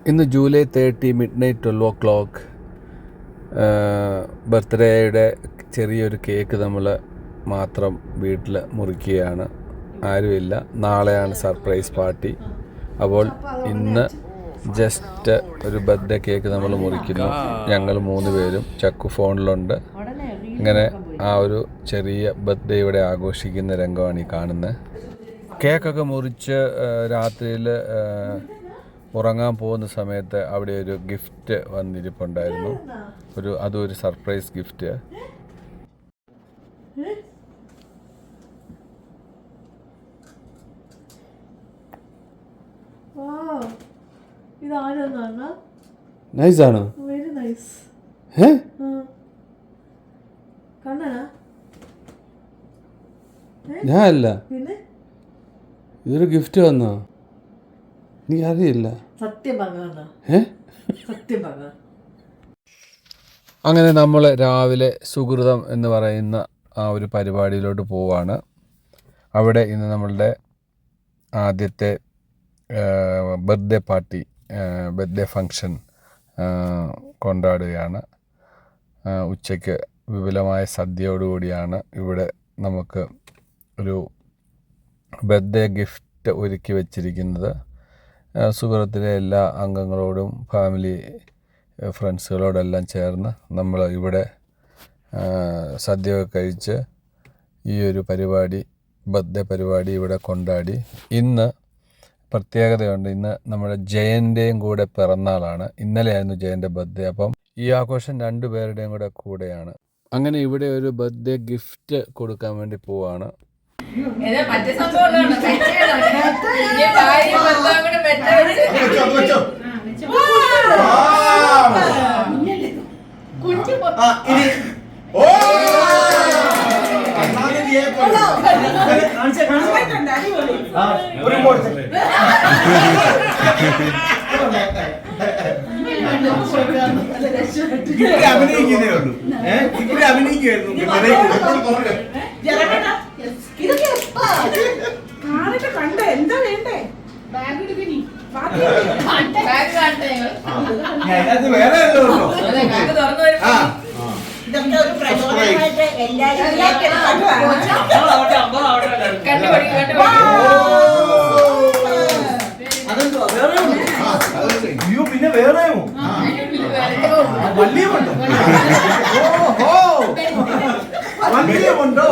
ഇന്ന് July 30 midnight 12 o'clock ബർത്ത്ഡേയുടെ ചെറിയൊരു cake നമ്മൾ മാത്രം വീട്ടിൽ മുറിക്കുകയാണ്. ആരുമില്ല. നാളെയാണ് സർപ്രൈസ് പാർട്ടി. അപ്പോൾ ഇന്ന് ജസ്റ്റ് ഒരു ബർത്ത്ഡേ കേക്ക് നമ്മൾ മുറിക്കുന്നു. ഞങ്ങൾ 3 പേരും. ചക്കു ഫോണിലുണ്ട്. ഇങ്ങനെ ആ ഒരു ചെറിയ ബർത്ത്ഡേ ഇവിടെ ആഘോഷിക്കുന്ന രംഗമാണ് ഈ കാണുന്നത്. കേക്കൊക്കെ മുറിച്ച് രാത്രിയിൽ ഉറങ്ങാൻ പോകുന്ന സമയത്ത് അവിടെ ഒരു ഗിഫ്റ്റ് വന്നിരിപ്പുണ്ടായിരുന്നു. അതും ഒരു സർപ്രൈസ് ഗിഫ്റ്റ്. നൈസാണോ? ഞാൻ അല്ല, ഇതൊരു ഗിഫ്റ്റ് വന്നോ? നീ അറിയില്ല? അങ്ങനെ നമ്മൾ രാവിലെ സുഹൃതം എന്ന് പറയുന്ന ആ ഒരു പരിപാടിയിലോട്ട് പോവാണ്. അവിടെ ഇന്ന് നമ്മളുടെ ആദ്യത്തെ ബർത്ത്ഡേ പാർട്ടി, ബർത്ത്ഡേ ഫങ്ഷൻ കൊണ്ടാടുകയാണ്. ഉച്ചയ്ക്ക് വിപുലമായ സദ്യയോടുകൂടിയാണ് ഇവിടെ നമുക്ക് ഒരു ബർത്ത്ഡേ ഗിഫ്റ്റ് ഒരുക്കി വച്ചിരിക്കുന്നത്. സുഹൃത്തിലെ എല്ലാ അംഗങ്ങളോടും ഫാമിലി ഫ്രണ്ട്സുകളോടെല്ലാം ചേർന്ന് നമ്മൾ ഇവിടെ സദ്യയൊക്കെ കഴിച്ച് ഈ ഒരു പരിപാടി, ബർത്ത്ഡേ പരിപാടി ഇവിടെ കൊണ്ടാടി. ഇന്ന് പ്രത്യേകതയുണ്ട്. ഇന്ന് നമ്മുടെ ജയൻ്റെയും കൂടെ പിറന്നാളാണ്. ഇന്നലെയായിരുന്നു ജയൻ്റെ ബർത്ത്ഡേ. അപ്പം ഈ ആഘോഷം 2 പേരുടെയും കൂടെയാണ്. അങ്ങനെ ഇവിടെ ഒരു ബർത്ത്ഡേ ഗിഫ്റ്റ് കൊടുക്കാൻ വേണ്ടി പോവാണ്. പിന്നെ വേറെയോ വള്ളിയുമുണ്ടോ? വള്ളിയുമുണ്ടോ?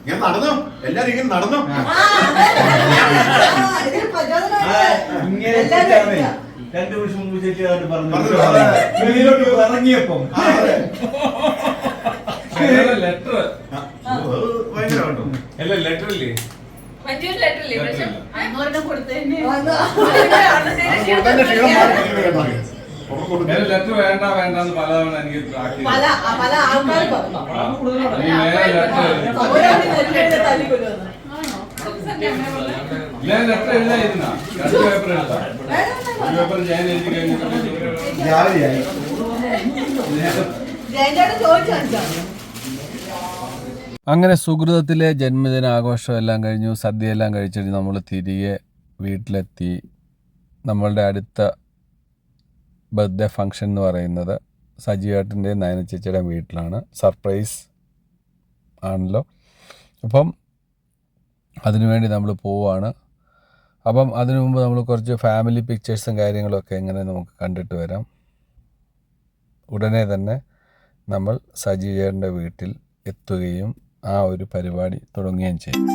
ഞാൻ നടന്നു, എല്ലാരും ഇങ്ങനെ നടന്നു. ഇങ്ങനെ 2 വർഷം മുമ്പ് ചേച്ചിയായിട്ട് പറഞ്ഞു ഇറങ്ങിയപ്പം ലെറ്റർ അല്ല ലെറ്റർ ഇല്ലേ? ലെറ്റർ വേണ്ട വേണ്ടെന്ന് പലതവണ എനിക്ക് ഞാൻ ലെറ്റർ എഴുതായിരുന്ന 2 പേപ്പർ എഴുതാം. 1 പേപ്പർ ഞാൻ എഴുതി കഴിഞ്ഞിട്ട് അങ്ങനെ സുഹൃതത്തിലെ ജന്മദിനാഘോഷം എല്ലാം കഴിഞ്ഞു. സദ്യയെല്ലാം കഴിച്ചിട്ട് നമ്മൾ തിരികെ വീട്ടിലെത്തി. നമ്മളുടെ അടുത്ത ബർത്ത്ഡേ ഫങ്ഷൻ എന്ന് പറയുന്നത് സജിയേട്ടൻ്റെയും നയന ചേച്ചിയുടെ വീട്ടിലാണ്. സർപ്രൈസ് ആണല്ലോ. അപ്പം അതിനുവേണ്ടി നമ്മൾ പോവാണ്. അപ്പം അതിനു മുമ്പ് നമ്മൾ കുറച്ച് ഫാമിലി പിക്ചേഴ്സും കാര്യങ്ങളൊക്കെ എങ്ങനെ നമുക്ക് കണ്ടിട്ട് വരാം. ഉടനെ തന്നെ നമ്മൾ സജിയേട്ടൻ്റെ വീട്ടിൽ എത്തുകയും ആ ഒരു പരിപാടി തുടങ്ങുകയും ചെയ്യും.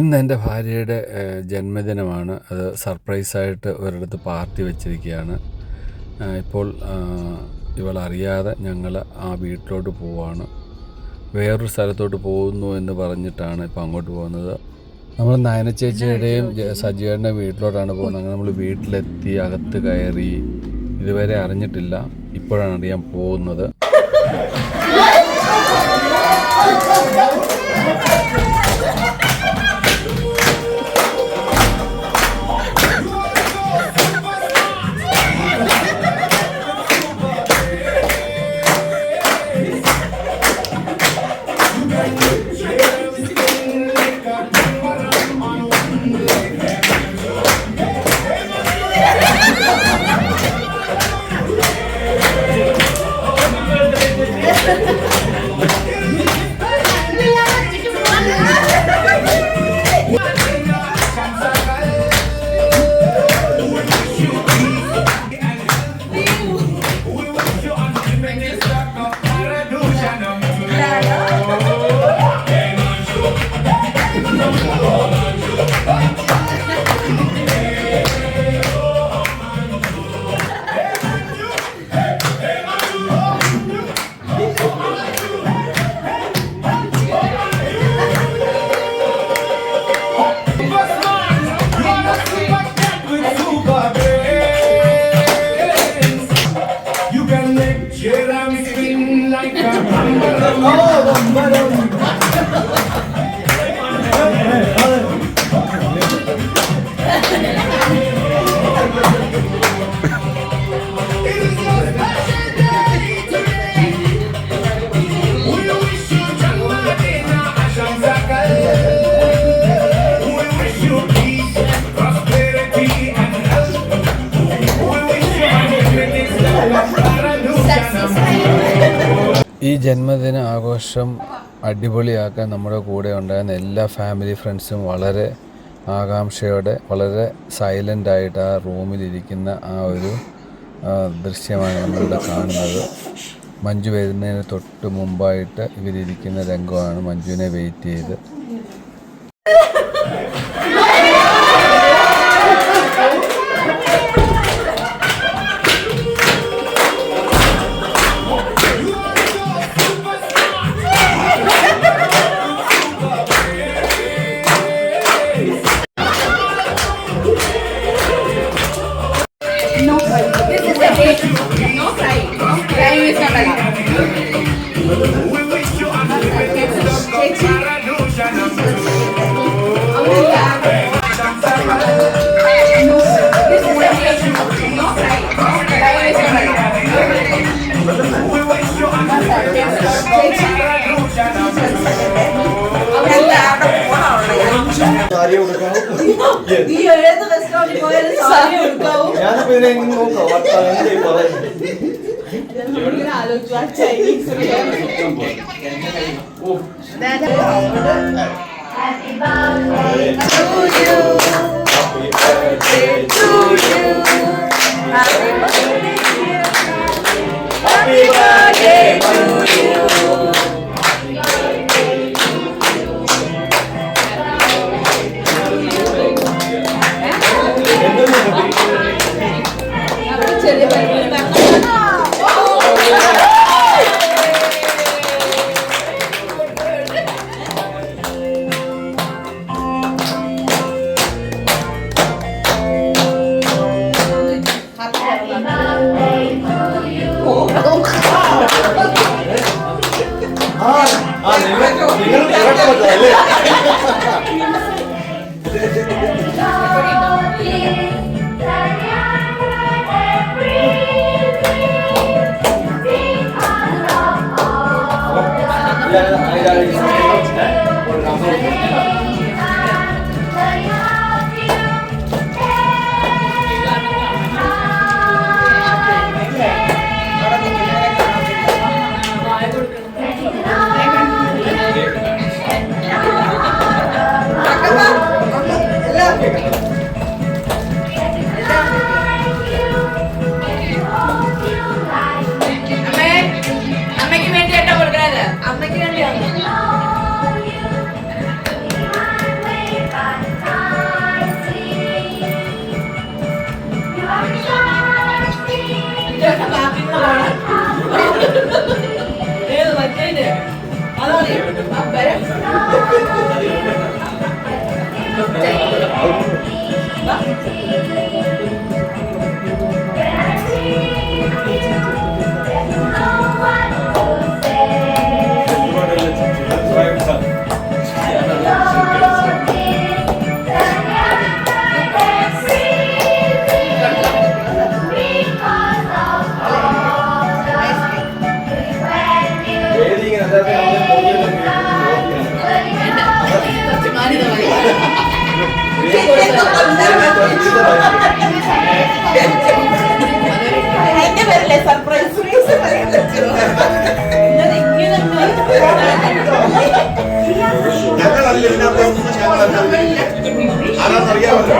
ഇന്ന് എൻ്റെ ഭാര്യയുടെ ജന്മദിനമാണ്. അത് സർപ്രൈസായിട്ട് ഒരിടത്ത് പാർട്ടി വെച്ചിരിക്കുകയാണ്. ഇപ്പോൾ ഇവളറിയാതെ ഞങ്ങൾ ആ വീട്ടിലോട്ട് പോവാണ്. വേറൊരു സ്ഥലത്തോട്ട് പോകുന്നു എന്ന് പറഞ്ഞിട്ടാണ് ഇപ്പോൾ അങ്ങോട്ട് പോകുന്നത്. നമ്മൾ നയന ചേച്ചിയുടെയും സജിയുടെ വീട്ടിലോട്ടാണ് പോകുന്നത്. അങ്ങനെ നമ്മൾ വീട്ടിലെത്തി, അകത്ത് കയറി. ഇതുവരെ അറിഞ്ഞിട്ടില്ല, ഇപ്പോഴാണ് അറിയാൻ പോകുന്നത്. ഈ ജന്മദിന ആഘോഷം അടിപൊളിയാക്കാൻ നമ്മുടെ കൂടെ ഉണ്ടായിരുന്ന എല്ലാ ഫാമിലി ഫ്രണ്ട്സും വളരെ ആകാംക്ഷയോടെ, വളരെ സൈലൻ്റായിട്ട് ആ റൂമിലിരിക്കുന്ന ആ ഒരു ദൃശ്യമാണ് നമ്മളിവിടെ കാണുന്നത്. മഞ്ജു വരുന്നതിന് തൊട്ട് മുമ്പായിട്ട് ഇവരിയ്ക്കുന്ന രംഗമാണ്. മഞ്ജുവിനെ വെയിറ്റ് ചെയ്ത് ഞങ്ങളല്ല ഇതിനകത്തൊന്നും ആരാന്നറിയാമല്ലോ.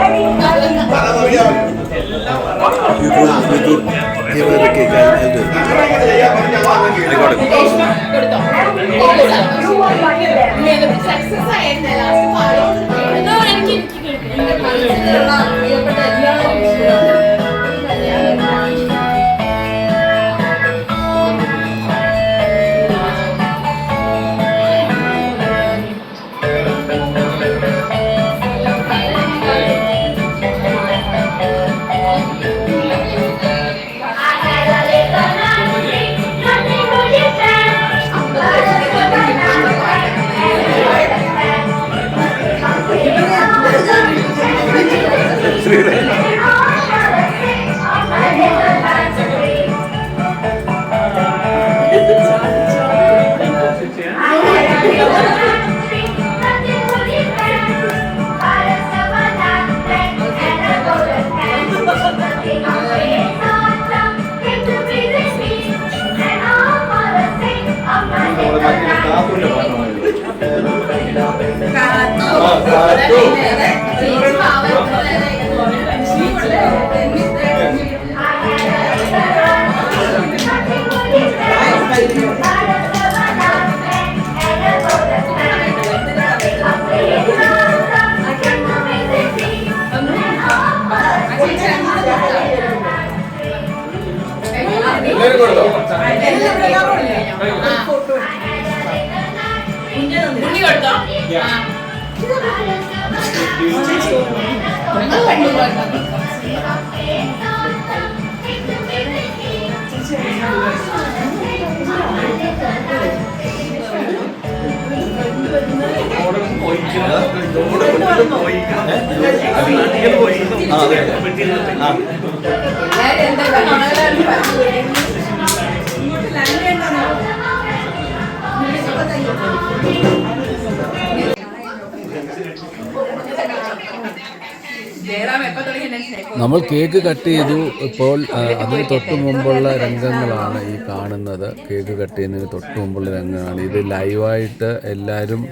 നമ്മൾ കേക്ക് കട്ട് ചെയ്തു. ഇപ്പോൾ അതിന് തൊട്ട് മുമ്പുള്ള രംഗങ്ങളാണ് ഈ കാണുന്നത്. കേക്ക് കട്ട് ചെയ്യുന്നതിന് തൊട്ട് മുമ്പുള്ള രംഗങ്ങളാണ് ഇത്. ലൈവായിട്ട് എല്ലാവരും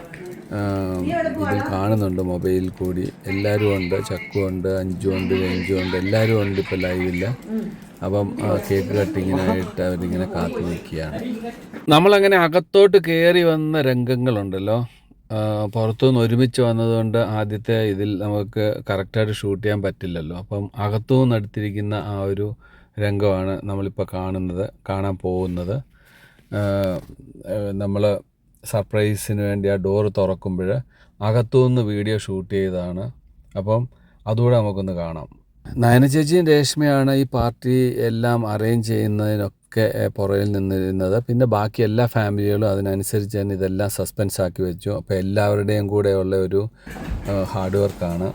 ഇതിൽ കാണുന്നുണ്ട്. മൊബൈലിൽ കൂടി എല്ലാവരും ഉണ്ട്. ചക്കുണ്ട്, അഞ്ചുണ്ട്, രഞ്ജുണ്ട്, എല്ലാവരും ഉണ്ട് ഇപ്പോൾ ലൈവില്ല. അപ്പം കേക്ക് കട്ടിങ്ങിനായിട്ട് അവരിങ്ങനെ കാത്തു നിൽക്കുകയാണ്. നമ്മളങ്ങനെ അകത്തോട്ട് കയറി വന്ന രംഗങ്ങളുണ്ടല്ലോ, പുറത്തുനിന്ന് ഒരുമിച്ച് വന്നതുകൊണ്ട് ആദ്യത്തെ ഇതിൽ നമുക്ക് കറക്റ്റായിട്ട് ഷൂട്ട് ചെയ്യാൻ പറ്റില്ലല്ലോ. അപ്പം അകത്തുനിന്ന് എടുത്തിരിക്കുന്ന ആ ഒരു രംഗമാണ് നമ്മളിപ്പോൾ കാണാൻ പോകുന്നത്. നമ്മൾ സർപ്രൈസിന് വേണ്ടി ആ ഡോറ് തുറക്കുമ്പോൾ അകത്തുനിന്ന് വീഡിയോ ഷൂട്ട് ചെയ്തതാണ്. അപ്പം അതുകൂടെ നമുക്കൊന്ന് കാണാം. നയന ചേച്ചിയും രേഷ്മയാണ് ഈ പാർട്ടി എല്ലാം അറേഞ്ച് ചെയ്യുന്നതിനൊക്കെ പുറകിൽ നിന്നിരുന്നത്. പിന്നെ ബാക്കി എല്ലാ ഫാമിലികളും അതിനനുസരിച്ച് തന്നെ ഇതെല്ലാം സസ്പെൻസ് ആക്കി വെച്ചു. അപ്പോൾ എല്ലാവരുടെയും കൂടെയുള്ള ഒരു ഹാർഡ് വർക്കാണ്.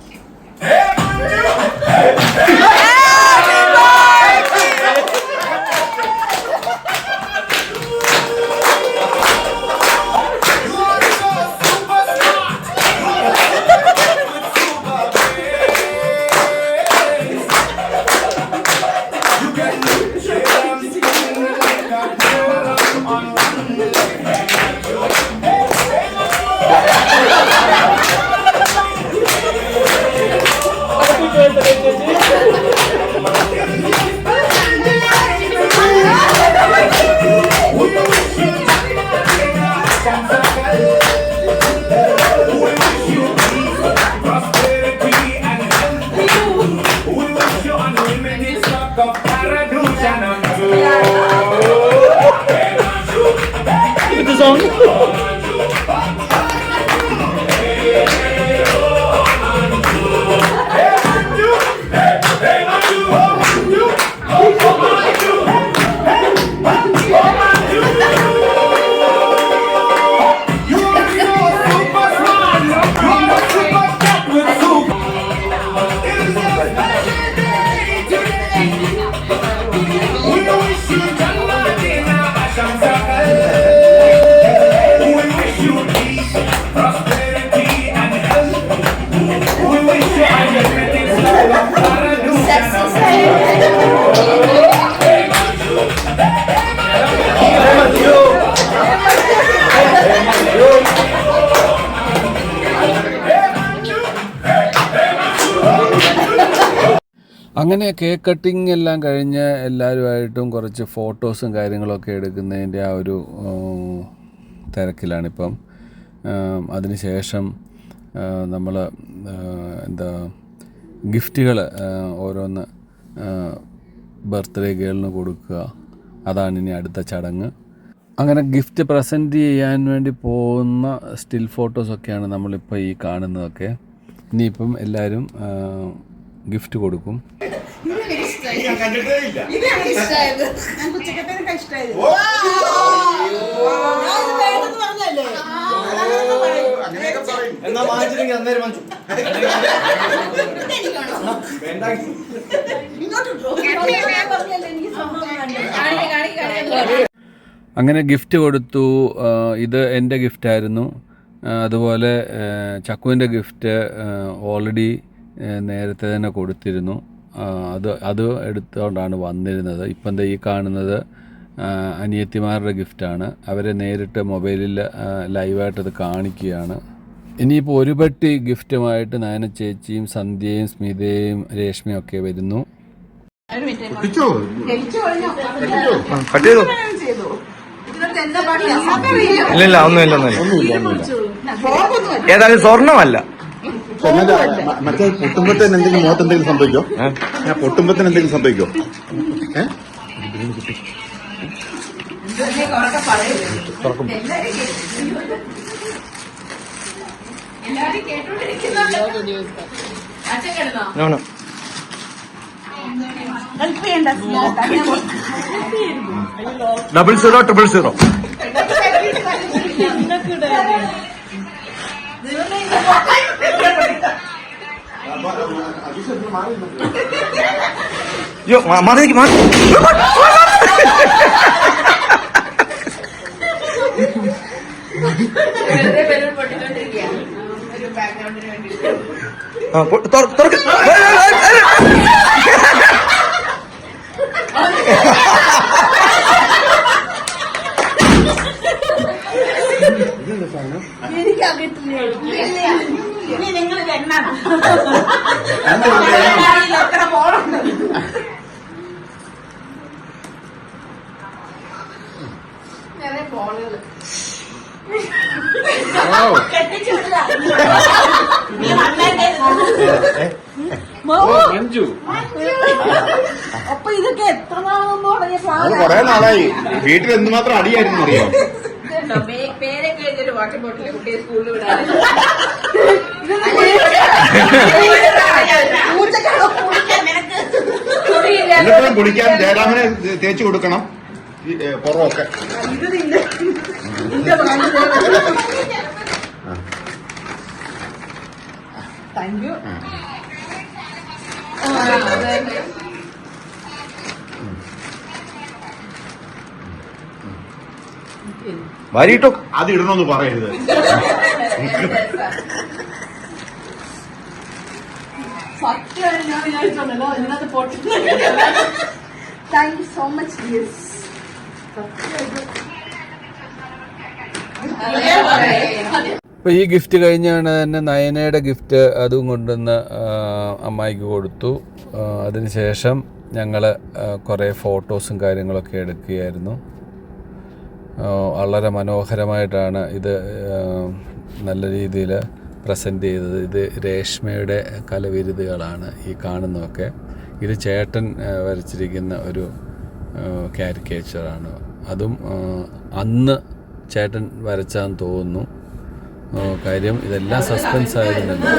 അങ്ങനെ കേക്ക് കട്ടിങ് എല്ലാം കഴിഞ്ഞ് എല്ലാവരുമായിട്ടും കുറച്ച് ഫോട്ടോസും കാര്യങ്ങളൊക്കെ എടുക്കുന്നതിൻ്റെ ആ ഒരു തിരക്കിലാണിപ്പം. അതിനുശേഷം നമ്മൾ ഗിഫ്റ്റുകൾ ഓരോന്ന് ബർത്ത്ഡേ ഗേളിന് കൊടുക്കുക, അതാണ് ഇനി അടുത്ത ചടങ്ങ്. അങ്ങനെ ഗിഫ്റ്റ് പ്രസൻറ്റ് ചെയ്യാൻ വേണ്ടി പോകുന്ന സ്റ്റിൽ ഫോട്ടോസൊക്കെയാണ് നമ്മളിപ്പോൾ ഈ കാണുന്നതൊക്കെ. ഇനിയിപ്പം എല്ലാവരും ഗിഫ്റ്റ് കൊടുക്കും. ഞാൻ കണ്ടിട്ടേ ഇല്ല. അങ്ങനെയൊക്കെ പറയും. എന്നാ വാങ്ങിച്ചില്ലെങ്കിൽ അന്നേരം വാങ്ങിച്ചു. അങ്ങനെ ഗിഫ്റ്റ് കൊടുത്തു. ഇത് എൻ്റെ ഗിഫ്റ്റായിരുന്നു. അതുപോലെ ചക്കുവിൻ്റെ ഗിഫ്റ്റ് ഓൾറെഡി നേരത്തെ തന്നെ കൊടുത്തിരുന്നു. അത് എടുത്തുകൊണ്ടാണ് വന്നിരുന്നത്. ഇപ്പം ഈ കാണുന്നത് അനിയത്തിമാരുടെ ഗിഫ്റ്റാണ്. അവരെ നേരിട്ട് മൊബൈലിൽ ലൈവായിട്ടത് കാണിക്കുകയാണ്. ഇനിയിപ്പോൾ ഒരു പെട്ടി ഗിഫ്റ്റുമായിട്ട് നയന ചേച്ചിയും സന്ധ്യയും സ്മിതയും രേഷ്മയും ഒക്കെ വരുന്നു. ഇല്ല ഒന്നുമില്ല. ഏതായാലും സ്വർണ്ണമല്ല. മറ്റേ പൊട്ടുമ്പത്തിന് എന്തെങ്കിലും മുഖത്ത് എന്തെങ്കിലും സംഭവിക്കോ? ഞാൻ പൊട്ടുമ്പത്തിന് എന്തെങ്കിലും സംഭവിക്കോ? ഡബിൾ 000. യോ മാറി മാറി. അപ്പൊ ഇതൊക്കെ എത്ര നാളെന്നോ കൊറേ നാളായി. വീട്ടിൽ എന്തുമാത്രം അടിയായിരുന്നു അറിയാം. പേരൊക്കെ എഴുതിയൊരു വാട്ടർ ബോട്ടിൽ കുട്ടിയെ സ്കൂളിൽ വിടാൻ എന്നിട്ടും കുളിക്കാൻ ജയരാമനെ തേച്ചു കൊടുക്കണം പുറമൊക്കെ. Thank you. വാരിട്ടോ. അത് ഇടണമെന്ന് പറയരുത്. സത്യമായിട്ട് ഞാൻ വിചാരിച്ചോണ്ടല്ലോ ഇതിനകത്ത് പൊട്ടി. Thank you so much. അപ്പോൾ ഈ ഗിഫ്റ്റ് കഴിഞ്ഞാണ് തന്നെ നയനയുടെ ഗിഫ്റ്റ് അതും കൊണ്ടുവന്ന് അമ്മായിക്ക് കൊടുത്തു. അതിനുശേഷം ഞങ്ങൾ കുറേ ഫോട്ടോസും കാര്യങ്ങളൊക്കെ എടുക്കുകയായിരുന്നു. വളരെ മനോഹരമായിട്ടാണ് ഇത് നല്ല രീതിയിൽ പ്രസൻറ്റ് ചെയ്തത്. ഇത് രേഷ്മയുടെ കലവിരുതുകളാണ് ഈ കാണുന്നതൊക്കെ. ഇത് ചേട്ടൻ വരച്ചിരിക്കുന്ന ഒരു കാരിക്കേച്ചറാണ്. അതും അന്ന് ചേട്ടൻ വരച്ചാന്ന് തോന്നുന്നു. കാര്യം ഇതെല്ലാം സസ്പെൻസ് ആയിരുന്നല്ലോ.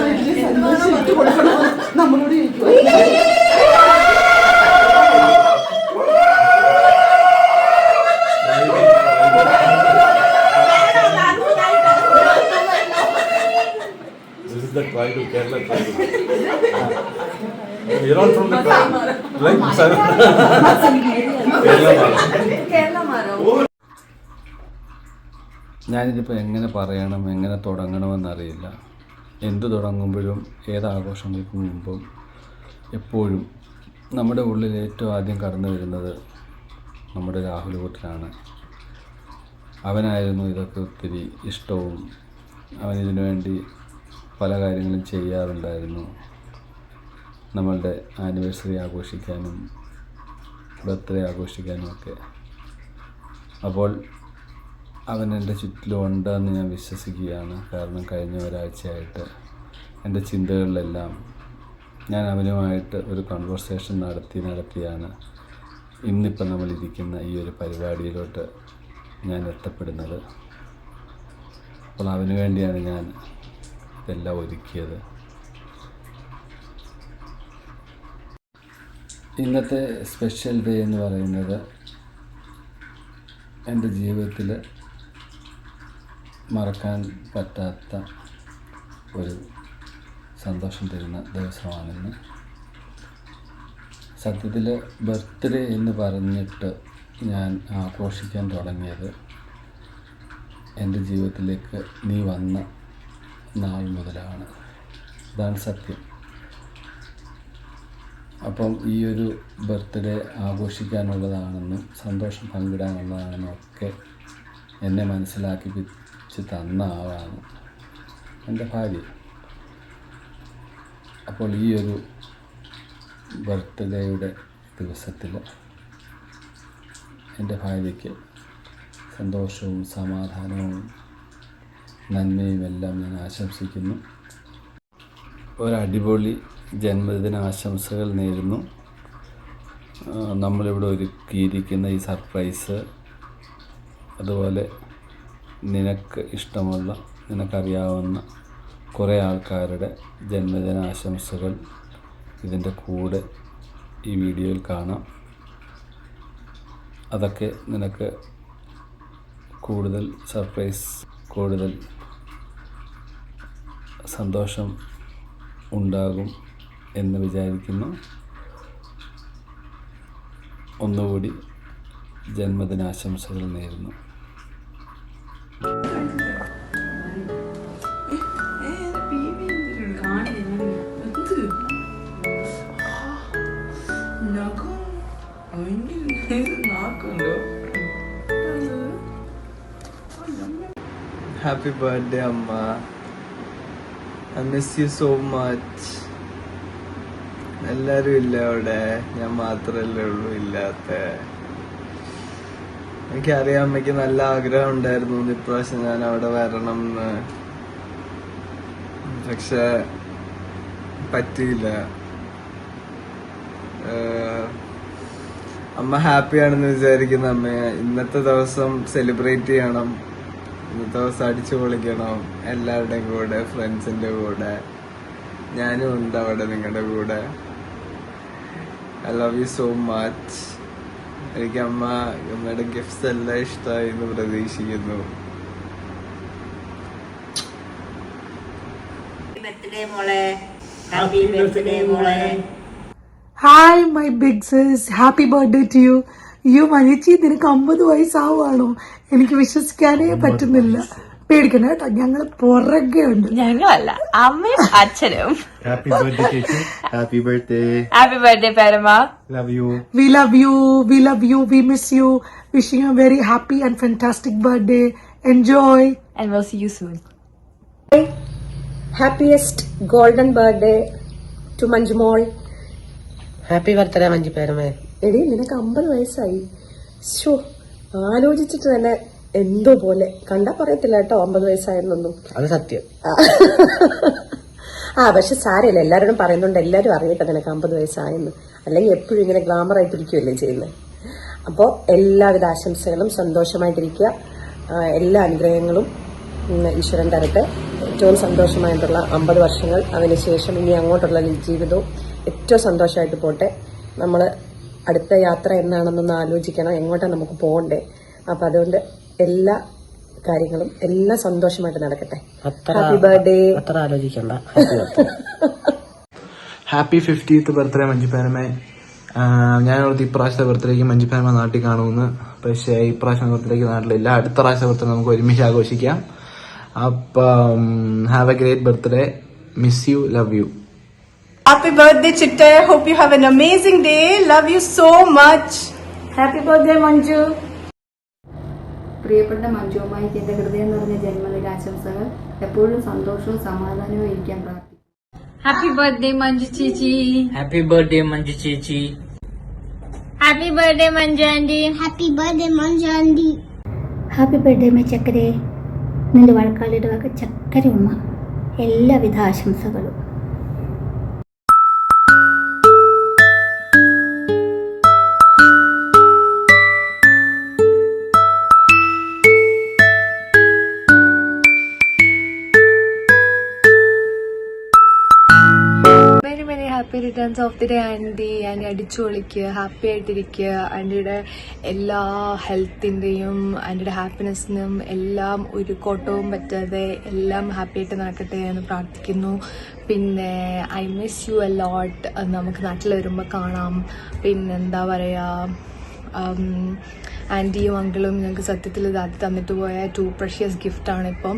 The tribal, Kerala tribal. You're not from the tribe, right? Kerala Mara. ഞാനിതിപ്പോൾ എങ്ങനെ പറയണം, എങ്ങനെ തുടങ്ങണമെന്നറിയില്ല. എന്തു തുടങ്ങുമ്പോഴും ഏതാഘോഷങ്ങൾക്ക് മുമ്പും എപ്പോഴും നമ്മുടെ ഉള്ളിൽ ഏറ്റവും ആദ്യം കടന്നു വരുന്നത് നമ്മുടെ രാഹുൽ കുട്ടനാണ്. അവനായിരുന്നു ഇതൊക്കെ ഒത്തിരി ഇഷ്ടവും. അവനിതിനു വേണ്ടി പല കാര്യങ്ങളും ചെയ്യാറുണ്ടായിരുന്നു. നമ്മളുടെ ആനിവേഴ്സറി ആഘോഷിക്കാനും ബർത്ത്ഡേ ആഘോഷിക്കാനും ഒക്കെ. അപ്പോൾ അവൻ എൻ്റെ ചുറ്റിലുണ്ടെന്ന് ഞാൻ വിശ്വസിക്കുകയാണ്. കാരണം കഴിഞ്ഞ ഒരാഴ്ചയായിട്ട് എൻ്റെ ചിന്തകളിലെല്ലാം ഞാൻ അവനുമായിട്ട് ഒരു കൺവെർസേഷൻ നടത്തിയാണ് ഇന്നിപ്പോൾ നമ്മളിരിക്കുന്ന ഈ ഒരു പരിപാടിയിലോട്ട് ഞാൻ എത്തപ്പെടുന്നത്. അപ്പോൾ അവന് വേണ്ടിയാണ് ഞാൻ ഇതെല്ലാം ഒരുക്കിയത്. ഇന്നത്തെ സ്പെഷ്യൽ ഡേ എന്ന് പറയുന്നത് എൻ്റെ ജീവിതത്തിൽ മറക്കാൻ പറ്റാത്ത ഒരു സന്തോഷം തരുന്ന ദിവസമാണിന്ന്. സത്യത്തിൽ ബർത്ത്ഡേ എന്ന് പറഞ്ഞിട്ട് ഞാൻ ആഘോഷിക്കാൻ തുടങ്ങിയത് എൻ്റെ ജീവിതത്തിലേക്ക് നീ വന്ന നാൾ മുതലാണ്. ഇതാണ് സത്യം. അപ്പം ഈ ഒരു ബർത്ത്ഡേ ആഘോഷിക്കാനുള്ളതാണെന്നും സന്തോഷം പങ്കിടാനുള്ളതാണെന്നും ഒക്കെ എന്നെ മനസ്സിലാക്കിപ്പിച്ച് തന്ന ആളാണ് എൻ്റെ ഭാര്യ. അപ്പോൾ ഈ ഒരു ബർത്ത്ഡേയുടെ ദിവസത്തിൽ എൻ്റെ ഭാര്യയ്ക്ക് സന്തോഷവും സമാധാനവും നന്മയും എല്ലാം ഞാൻ ആശംസിക്കുന്നു. ഒരടിപൊളി ജന്മദിനാശംസകൾ നേരുന്നു. നമ്മളിവിടെ ഒരുക്കിയിരിക്കുന്ന ഈ സർപ്രൈസ്, അതുപോലെ നിനക്ക് ഇഷ്ടമുള്ള നിനക്കറിയാവുന്ന കുറേ ആൾക്കാരുടെ ജന്മദിനാശംസകൾ ഇതിൻ്റെ കൂടെ ഈ വീഡിയോയിൽ കാണാം. അതൊക്കെ നിനക്ക് കൂടുതൽ സർപ്രൈസ്, കൂടുതൽ സന്തോഷം ഉണ്ടാകും എന്ന് വിചാരിക്കുന്നു. ഒന്നുകൂടി ജന്മദിനാശംസകൾ നേരുന്നു. Happy birthday, Amma. I miss you so much. എല്ലാരും ഇല്ല അവിടെ, ഞാൻ മാത്രല്ലേ ഉള്ളൂ ഇല്ലാത്ത. എനിക്കറിയാം അമ്മയ്ക്ക് നല്ല ആഗ്രഹം ഉണ്ടായിരുന്നു ഇപ്രാവശ്യം ഞാൻ അവിടെ വരണം എന്ന്, പക്ഷെ പറ്റിയില്ല. അമ്മ ഹാപ്പിയാണെന്ന് വിചാരിക്കുന്ന അമ്മയെ. ഇന്നത്തെ ദിവസം സെലിബ്രേറ്റ് ചെയ്യണം, ഇന്നത്തെ ദിവസം അടിച്ചു പൊളിക്കണം എല്ലാവരുടെയും കൂടെ, ഫ്രണ്ട്സിന്റെ കൂടെ. ഞാനും ഉണ്ട് അവിടെ നിങ്ങളുടെ കൂടെ. I love you so much. എനിക്ക് അമ്മയുടെ ഗിഫ്റ്റ്സ് എല്ലാം ഇഷ്ടമായി എന്ന് പ്രതീക്ഷിക്കുന്നു. Hi my big sis, happy birthday to you. അയ്യോ മനിച്ചി, നിനക്ക് 50 വയസ്സാവുകയാണോ? എനിക്ക് വിശ്വസിക്കാനേ പറ്റുന്നില്ല. പേടിക്കണ്ട കേട്ടോ, ഞങ്ങള് പുറകെ ഉണ്ട്. ഞങ്ങളല്ല, അമ്മയും അച്ഛനും. ഹാപ്പി ബർത്ത്ഡേ ചേച്ചി. Happy birthday. ഹാപ്പി ബർത്ത്ഡേ പേരമ്മ. Love you. We love you, we love you, we miss you. Wishing you a very happy and fantastic birthday. Enjoy. And we'll see you soon. Happiest golden birthday to Manjumol. Happy birthday Manju പേരമേ. എടി നിനക്ക് 50 വയസ്സായി. ശോ, ആലോചിച്ചിട്ട് തന്നെ എന്തോ പോലെ. കണ്ടാ പറയത്തില്ല കേട്ടോ 50 വയസ്സായെന്നൊന്നും. അത് സത്യം. പക്ഷെ സാരമില്ല, എല്ലാവരോടും പറയുന്നുണ്ട്, എല്ലാവരും അറിയട്ടെ നിനക്ക് 50 വയസ്സായെന്ന്. അല്ലെങ്കിൽ എപ്പോഴും ഇങ്ങനെ ഗ്ലാമർ ആയിട്ടിരിക്കുകയല്ലേ ചെയ്യുന്നത്. അപ്പോൾ എല്ലാവിധ ആശംസകളും, സന്തോഷമായിട്ടിരിക്കുക. എല്ലാ അനുഗ്രഹങ്ങളും ഈശ്വരൻ തരട്ടെ. ഏറ്റവും സന്തോഷമായിട്ടുള്ള 50 വർഷങ്ങൾ, അതിനുശേഷം ഇനി അങ്ങോട്ടുള്ള ജീവിതവും ഏറ്റവും സന്തോഷമായിട്ട് പോട്ടെ. നമ്മൾ അടുത്ത യാത്ര എന്നാണെന്നൊന്ന് ആലോചിക്കണം, എങ്ങോട്ടാണ് നമുക്ക് പോകണ്ടേ. അപ്പം അതുകൊണ്ട് എല്ലാ കാര്യങ്ങളും എല്ലാം സന്തോഷമായിട്ട് നടക്കട്ടെ. Happy birthday. അത്ര ആലോചിക്കണ്ട. ഹാപ്പി 50th ബർത്ത്ഡേ മഞ്ജു പേരമേ. ഞാൻ ഓർത്ത് ഇപ്രാവശ്യത്തെ ബർത്ത്ഡേക്ക് മഞ്ജു പേരമ നാട്ടിൽ കാണുമെന്ന്. പക്ഷേ ഇപ്രാവശ്യം ബർത്ത്ഡേക്ക് നാട്ടിലില്ല. അടുത്ത പ്രാവശ്യത്തെ ബർത്ത്ഡേ നമുക്ക് ഒരുമിച്ച് ആഘോഷിക്കാം. അപ്പം have A great birthday. Miss you, love you. Happy birthday, Chitta. Hope you have an amazing day. Love you so much. Happy birthday, Manju. പ്രിയപ്പെട്ട മഞ്ജുവുമായിക്ക് എൻ്റെ ഹൃദയം നിറഞ്ഞ ജന്മദിനാശംസകൾ. എപ്പോഴും സന്തോഷവും സമാധാനവും ഇരിക്കാൻ പ്രാർത്ഥിക്കുന്നു. Happy birthday, Manju Chichi. Happy birthday, Manju Chichi. Happy birthday, Manju Aunty. Happy birthday, Manju Aunty. Happy birthday my ചക്കരെ. നിന്റെ വഴക്കാലിടുവാക്ക് ചക്കര ഉമ്മ. എല്ലാവിധ ആശംസകളും. Happy returns of the day aunty. Aunty അടിച്ചു പൊളിക്കുക, ഹാപ്പി ആയിട്ടിരിക്കുക. ആൻറ്റിയുടെ എല്ലാ ഹെൽത്തിൻ്റെയും ആൻറ്റിയുടെ ഹാപ്പിനെസ്സിനും എല്ലാം ഒരു കോട്ടവും പറ്റാതെ എല്ലാം ഹാപ്പി ആയിട്ട് നടക്കട്ടെ എന്ന് പ്രാർത്ഥിക്കുന്നു. പിന്നെ I miss you a lot. നമുക്ക് നാട്ടിൽ വരുമ്പോൾ കാണാം. പിന്നെന്താ പറയുക, ആൻറ്റിയും അങ്കിളും ഞങ്ങൾക്ക് സത്യത്തിൽ ഇത് ആദ്യം തന്നിട്ട് പോയ 2 precious ഗിഫ്റ്റാണ് ഇപ്പം.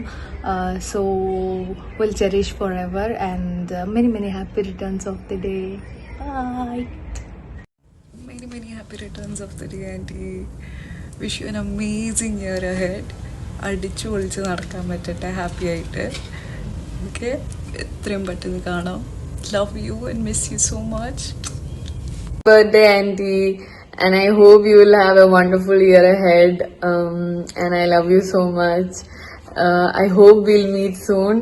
So will cherish forever and many happy returns of the day. Bye. Many happy returns of the day, auntie. Wish you an amazing year ahead. അടിച്ചു പൊളിച്ച് നടക്കാൻ പറ്റട്ടെ ഹാപ്പി ആയിട്ട്. ഓക്കെ, എത്രയും പെട്ടെന്ന് കാണാം. Love you and miss you so much. Birthday anti. And I hope you will have a wonderful year ahead. And I love you so much. I hope we'll meet soon.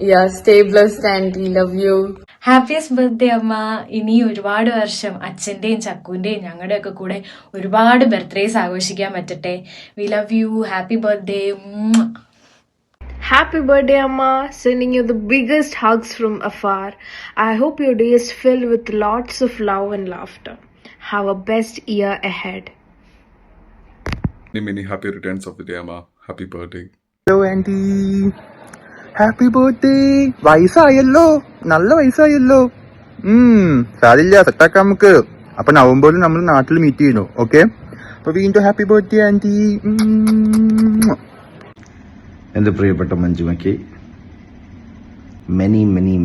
Yeah, stay blessed, auntie. Love you. Happiest birthday അമ്മ. ഇനി ഒരുപാട് വർഷം അച്ഛൻ്റെയും ചക്കുവിൻ്റെയും ഞങ്ങളുടെയൊക്കെ കൂടെ ഒരുപാട് birthdays ആഘോഷിക്കാൻ പറ്റട്ടെ. We love you. Happy birthday. Happy birthday, Amma. Sending you the biggest hugs from afar. I hope your day is filled with lots of love and laughter. Have a best year ahead. Many happy returns of the day, Amma. Happy birthday. Hello, auntie. Happy birthday. വയസ്സായല്ലോ, നല്ല വയസ്സായല്ലോ. സാരില്ല, സെറ്റാക്കാം നമുക്ക്. അപ്പൊ നവംബറിൽ നമ്മൾ നാട്ടിൽ meet ചെയ്യുന്നു. Okay, അപ്പൊ വീണ്ടും ഹാപ്പി ബർത്ത്ഡേ ആന്റി. എൻ്റെ പ്രിയപ്പെട്ട മഞ്ജുമയ്ക്ക്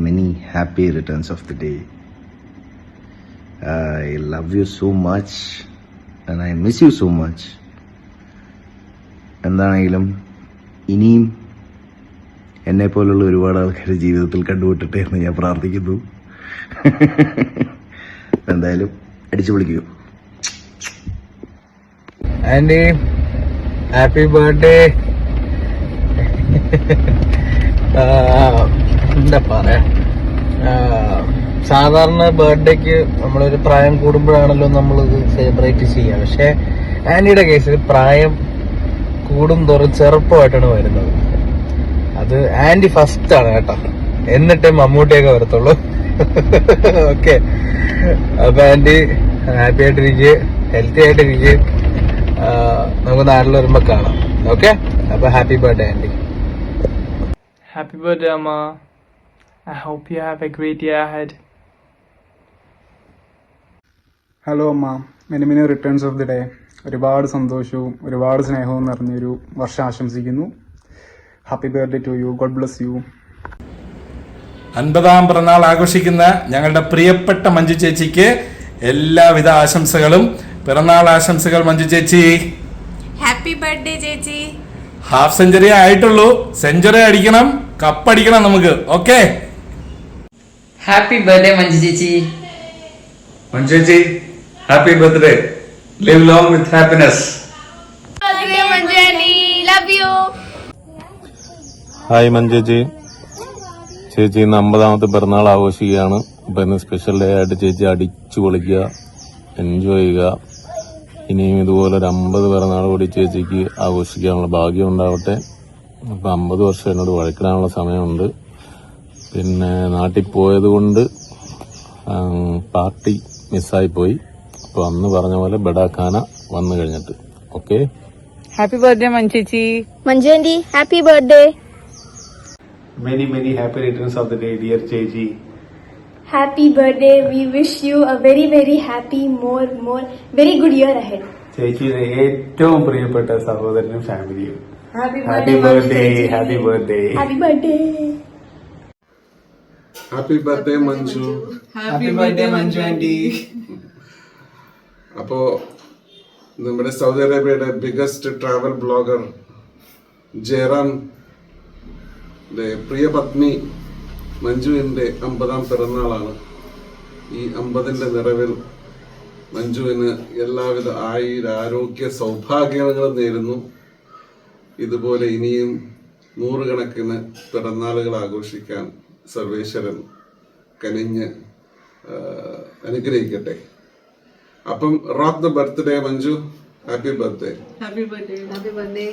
many happy returns of the day. I love you so much and I miss you so much. എന്താണെങ്കിലും ഇനിയും എന്നെ പോലുള്ള ഒരുപാട് ആൾക്കാർ ജീവിതത്തിൽ കണ്ടുപിട്ടട്ടെ എന്ന് ഞാൻ പ്രാർത്ഥിക്കുന്നു. എന്തായാലും അടിച്ചു പൊളിക്കൂ. Anti happy birthday. എന്താ പറയാ, സാധാരണ ബർത്ത്ഡേക്ക് നമ്മളൊരു പ്രായം കൂടുമ്പോഴാണല്ലോ നമ്മളിത് സെലിബ്രേറ്റ് ചെയ്യുക. പക്ഷെ ആന്റിയുടെ കേസിൽ പ്രായം കൂടും തോറും ചെറുപ്പമായിട്ടാണ് വരുന്നത്. അത് ആന്റി ഫസ്റ്റ് ആണ് കേട്ടോ, എന്നിട്ടേ മമ്മൂട്ടിയൊക്കെ വരത്തുള്ളൂ. ഓക്കെ, അപ്പൊ ആന്റി ഹാപ്പി ആയിട്ടിരിക്കുക, ഹെൽത്തി ആയിട്ടിരിക്കുക. നമുക്ക് നാട്ടിൽ വരുമ്പോ കാണാം. ഓക്കെ, അപ്പൊ happy birthday aunty. Happy birthday, Amma. I hope you have a great year ahead. Hello അമ്മ. Many returns of the day. ഒരുപാട് സന്തോഷവും ഒരുപാട് സ്നേഹവും നിറഞ്ഞൊരു വർഷം ആശംസിക്കുന്നു. Happy birthday to you. God bless you. 50ാം പിറന്നാൾ ആഘോഷിക്കുന്ന ഞങ്ങളുടെ പ്രിയപ്പെട്ട മഞ്ജു ചേച്ചിക്ക് എല്ലാവിധ ആശംസകളും. പിറന്നാൾ ആശംസകൾ മഞ്ജു ചേച്ചി. ഹാപ്പി ബർത്ത്ഡേ ചേച്ചി. ഹാഫ് സെഞ്ചുറി ആയിട്ടുള്ളൂ, സെഞ്ചുറി അടിക്കണം, കപ്പടിക്കണം നമുക്ക്. ഓക്കെ, ഹാപ്പി ബർത്ത്ഡേ മഞ്ജു ചേച്ചി. മഞ്ജു ചേച്ചി, happy birthday. Live long with happiness. Hi മഞ്ജേച്ചി. ചേച്ചി ഇന്ന് 50ാമത്തെ പിറന്നാൾ ആഘോഷിക്കുകയാണ്. അപ്പൊ ഇന്ന് സ്പെഷ്യൽ ഡേ ആയിട്ട് ചേച്ചി അടിച്ചു പൊളിക്കുക, എൻജോയ് ചെയ്യുക. ഇനിയും ഇതുപോലെ ഒരു 50 പിറന്നാൾ കൂടി ചേച്ചിക്ക് ആഘോഷിക്കാനുള്ള ഭാഗ്യം ഉണ്ടാവട്ടെ. അപ്പൊ 50 വർഷം എന്നോട് വഴക്കിടാനുള്ള സമയമുണ്ട്. പിന്നെ നാട്ടിൽ പോയത് കൊണ്ട് പാർട്ടി മിസ്സായി പോയി. അപ്പൊ അന്ന് പറഞ്ഞ പോലെ ബഡാഖാന വന്നു കഴിഞ്ഞിട്ട്. Okay, Happy birthday, Manchechi. Manju aunty, happy birthday. Many happy returns of the day, dear Chechi. Happy birthday. We wish you a very happy, more very good year ahead. ചേച്ചിയുടെ ഏറ്റവും പ്രിയപ്പെട്ട സഹോദരനും ഫാമിലിയും. Happy happy birthday. Happy birthday. Happy birthday. Happy birthday Manju. Happy birthday Manju aunty. അപ്പോ നമ്മുടെ Saudi അറേബ്യയുടെ biggest travel blogger Jayaram പ്രിയ പത്നി മഞ്ജുവിൻ്റെ 50ാം പിറന്നാളാണ്. ഈ 50ന്റെ നിറവിൽ മഞ്ജുവിന് എല്ലാവിധ ആരോഗ്യ സൗഭാഗ്യങ്ങളും നേരുന്നു. ഇതുപോലെ ഇനിയും 100 കണക്കിന് പിറന്നാളുകൾ ആഘോഷിക്കാൻ സർവേശ്വരൻ കനിഞ്ഞ് അനുഗ്രഹിക്കട്ടെ. അപ്പം rock the birthday Manju. Happy birthday. Happy birthday.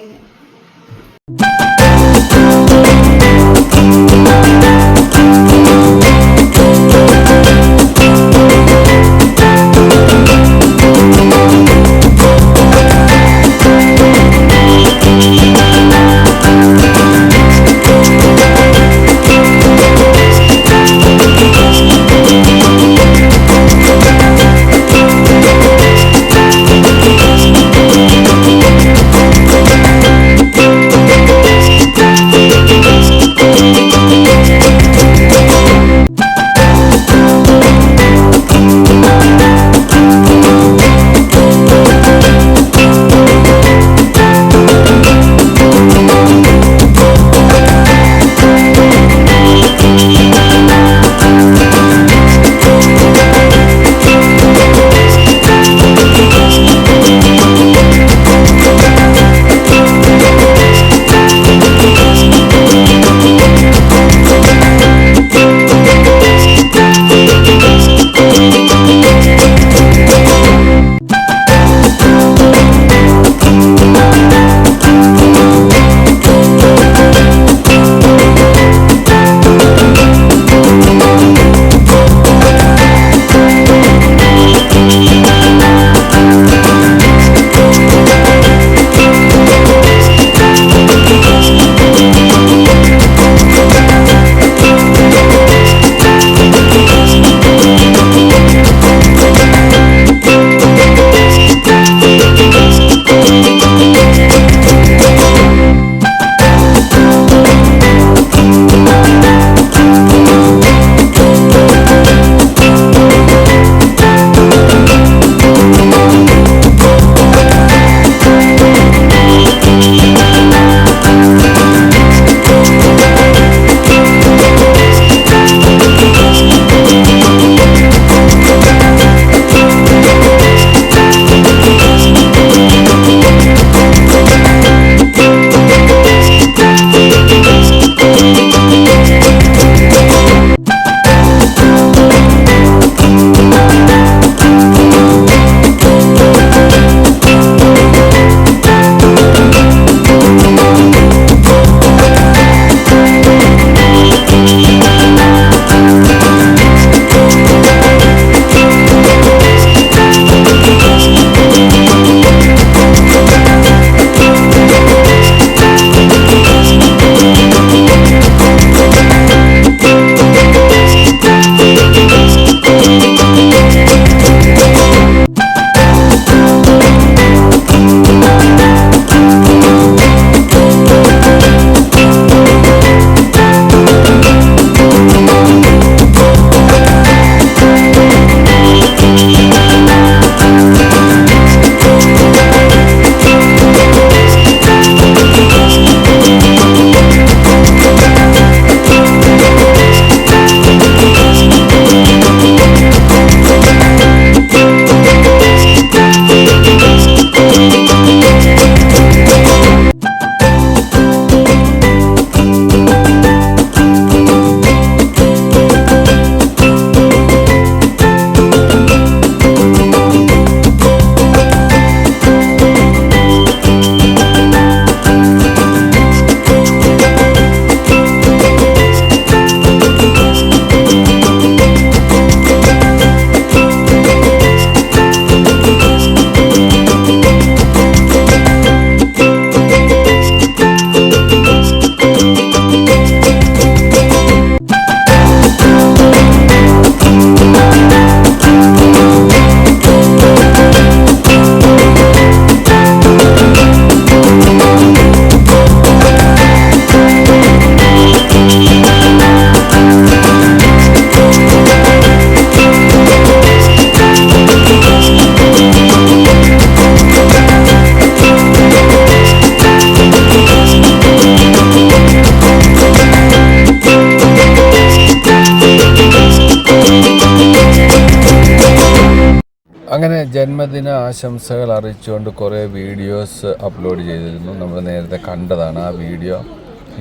അങ്ങനെ ജന്മദിന ആശംസകൾ അറിയിച്ചുകൊണ്ട് കുറേ വീഡിയോസ് അപ്ലോഡ് ചെയ്തിരുന്നു. നമ്മൾ നേരത്തെ കണ്ടതാണ് ആ വീഡിയോ.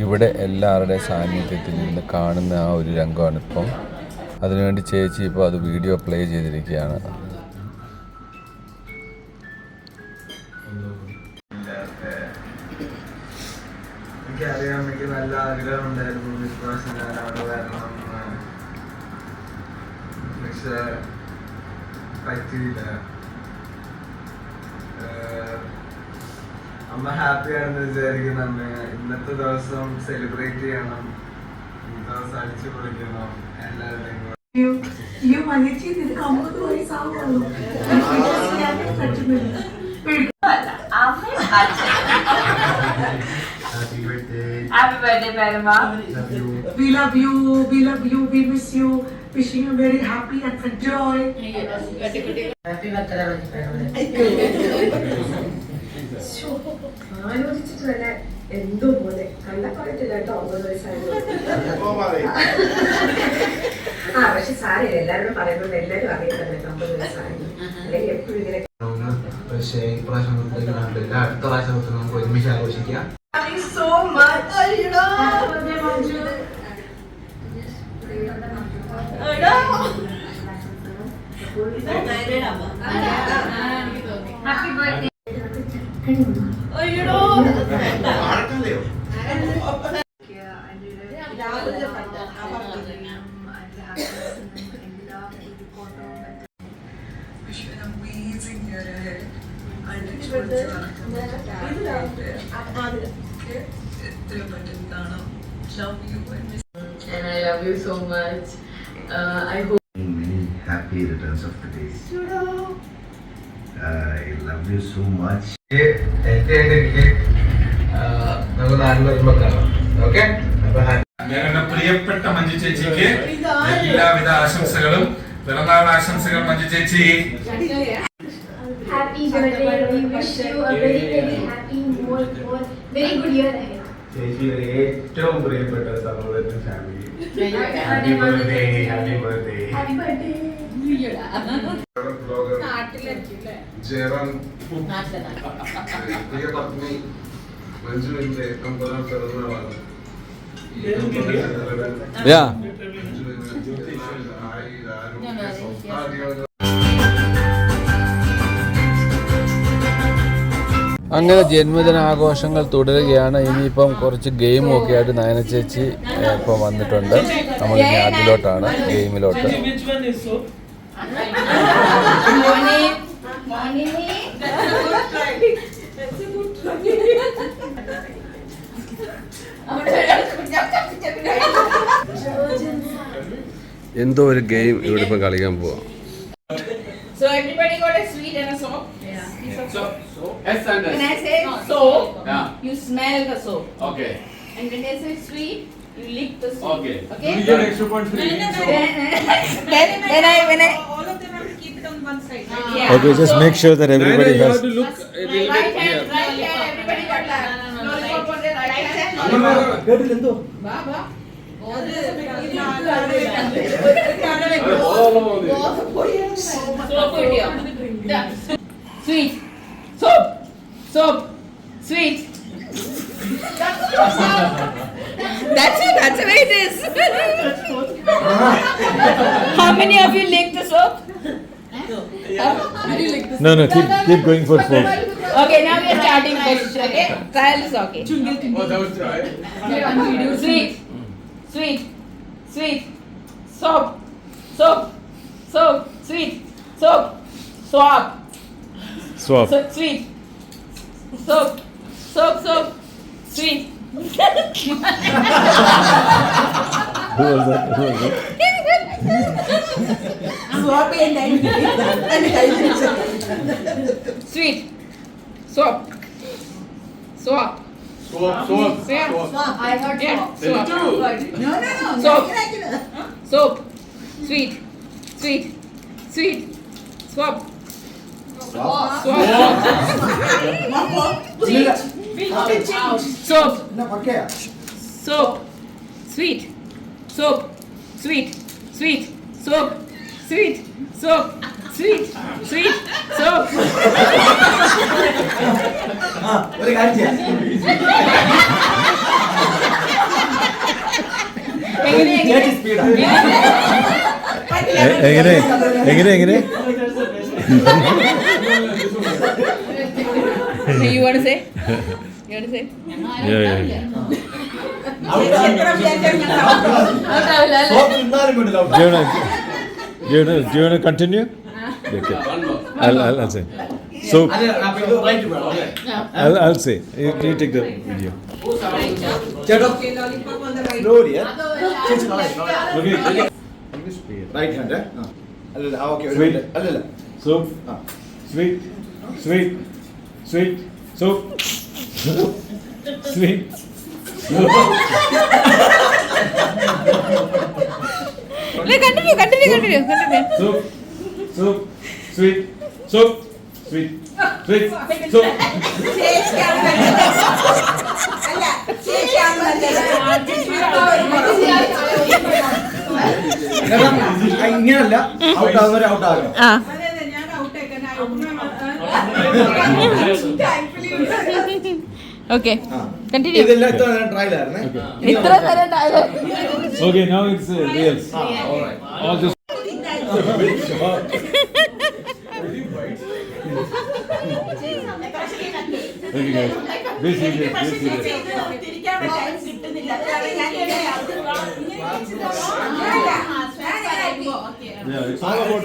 ഇവിടെ എല്ലാവരുടെയും സാന്നിധ്യത്തിൽ നിന്ന് കാണുന്ന ആ ഒരു രംഗമാണിപ്പം. അതിനുവേണ്ടി ചേച്ചി ഇപ്പോൾ അത് വീഡിയോ പ്ലേ ചെയ്തിരിക്കുകയാണ്. എനിക്കറിയാം, എനിക്ക് നല്ല ആഗ്രഹം ഉണ്ടായിരുന്നു വിശ്വാസം ഞാൻ അവിടെ വരണം, പക്ഷെ പറ്റിയില്ല. അമ്മ ഹാപ്പിയാണെന്ന് വിചാരിക്കുന്ന അമ്മ. ഇന്നത്തെ ദിവസം സെലിബ്രേറ്റ് ചെയ്യണം, ഇന്നത്തെ ദിവസം അടിച്ചു പൊളിക്കണം എല്ലാവരുടെയും കൂടെ. മനിച്ചി നിനക്ക് 50 വയസ്സാവുള്ളൂ, വിശ്വസിക്കാനേ പറ്റുന്നില്ല. Happy birthday, Parama. We love you, we love you, we miss you. Wishing you very happy and for joy. Happy birthday, ആലോചിച്ചിട്ട് തന്നെ എന്തോ പോലെ കണ്ട പറയത്തില്ല കേട്ടോ 50 വയസ്സായിരുന്നു. പക്ഷെ സാരമില്ല, എല്ലാവരോടും പറയുന്നുണ്ട്, എല്ലാവരും അറിയത്തന്നെ 50 വയസ്സായിരുന്നു. അല്ലെങ്കിൽ എപ്പോഴും ഇങ്ങനെ. പക്ഷേ ഇപ്രാവശ്യം കണ്ടില്ല, അടുത്ത പ്രാവശ്യം നമുക്ക് ഒരുമിച്ച് ആഘോഷിക്കാം. So much. Happy birthday. And I love you so much. I hope. Many happy returns of the day. I love you so much. നമുക്ക് നാട്ടിൽ വരുമ്പോൾ കാണാം. ഓക്കെ, ഞങ്ങളുടെ പ്രിയപ്പെട്ട മഞ്ജു ചേച്ചിക്ക് എല്ലാവിധ ആശംസകളും. പിറന്നാൾ ആശംസകൾ മഞ്ജു ചേച്ചി. Happy birthday. We wish you a very, very happy, very good year ahead. ചേച്ചിയുടെ ഏറ്റവും പ്രിയപ്പെട്ട സഹോദരൻ family. Happy birthday, happy birthday. Happy birthday. Jayaram പ്രിയ പത്നി മഞ്ജുവിന്റെ 50ാം പിറന്നാളാണ്. അങ്ങനെ ജന്മദിനാഘോഷങ്ങൾ തുടരുകയാണ്. ഇനിയിപ്പം കുറച്ച് ഗെയിമും ഒക്കെ ആയിട്ട് നയന ചേച്ചി ഇപ്പം വന്നിട്ടുണ്ട്. നമ്മളിനി അതിലോട്ടാണ്, ഗെയിമിലോട്ട്. എന്തോ ഒരു ഗെയിം ഇവിടെ ഇപ്പം കളിക്കാൻ പോവാം. So everybody got a sweet and a soap. So, S and S. When I say soap, Yeah. you smell the soap. Okay. And when I say sweet, you lick the sweet. Okay. Okay. You get extra points for eating soap. When I all of them have to keep it on one side. yeah. Okay, just make sure that everybody You has. have to look. Right hand, everybody got that. Lollipop on the right hand. Baba. Soap video. Sweet. Soap. Soap. Sweet. That's it. That's the way it is. How many of you licked the soap? No, keep going for soap. Okay, now we are starting this. Okay, trial is okay. Oh, that was dry. Sweet, sweet, sweet, soap, soap, soap, sweet, soap, swap, Swap. sweet, soap, soap, soap, sweet. Who was that? Sweet, soap, swap. Swap. Yeah. I heard Yeah, swap. swap. Soap, soap, sweet, sweet, sweet, swap. Swap. Soap. Soap. Sweet. Soap. Sweet. Sweet. Soap. Sweet. Soap. Sweet. So. ഒരു കാര്യം ചെയ്യാം. ചേച്ചി സ്പീഡാ. എങ്ങനെ You want to say? Do you want to continue? Okay. I'll say. So I'll say. You take the video. ചേട്ടാ slowly, eh? Okay. Right hand, eh? അല്ലല്ല, okay, ഒരു Sweet. minute. അല്ലല്ല. Soup. Sweet. Soup. Sweet. Continue. Soup. Sweet. ഇങ്ങനല്ല, out ആകുന്നവരെ out ആകണം. Okay. Continue. ഇതെല്ലാം ഇത്ര നേരം ട്രയൽ ആയിരുന്നേ. Okay, now it's reels. All just okay, guys. This is it.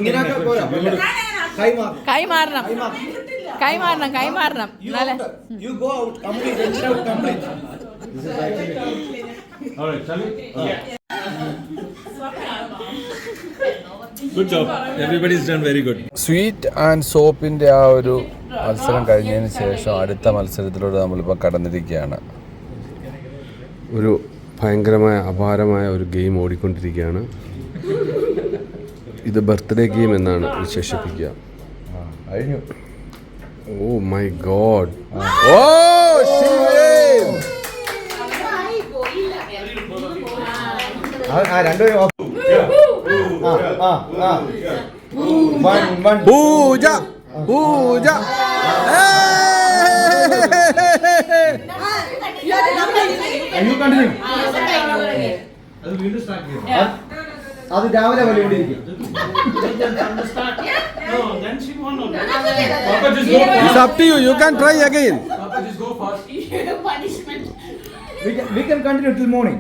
ഇങ്ങനെയൊക്കെ പോരാ. കൈമാറണം. You go out complete. All right, shall we? Good job. Everybody's done very good. Sweet and സോപ്പിൻ്റെ ആ ഒരു മത്സരം കഴിഞ്ഞതിന് ശേഷം അടുത്ത മത്സരത്തിലൂടെ നമ്മളിപ്പോൾ കടന്നിരിക്കുകയാണ്. ഒരു ഭയങ്കരമായ അപാരമായ ഒരു ഗെയിം ഓടിക്കൊണ്ടിരിക്കുകയാണ്. ഇത് ബർത്ത്ഡേ ഗെയിം എന്നാണ് വിശേഷിപ്പിക്കുക. Oh my God. ഓ രണ്ടുപേരും പൂജ. അത് രാവിലെ പോലെ ഇവിടെ ഇരിക്കും. It's up to you. You can try again. We can continue till morning.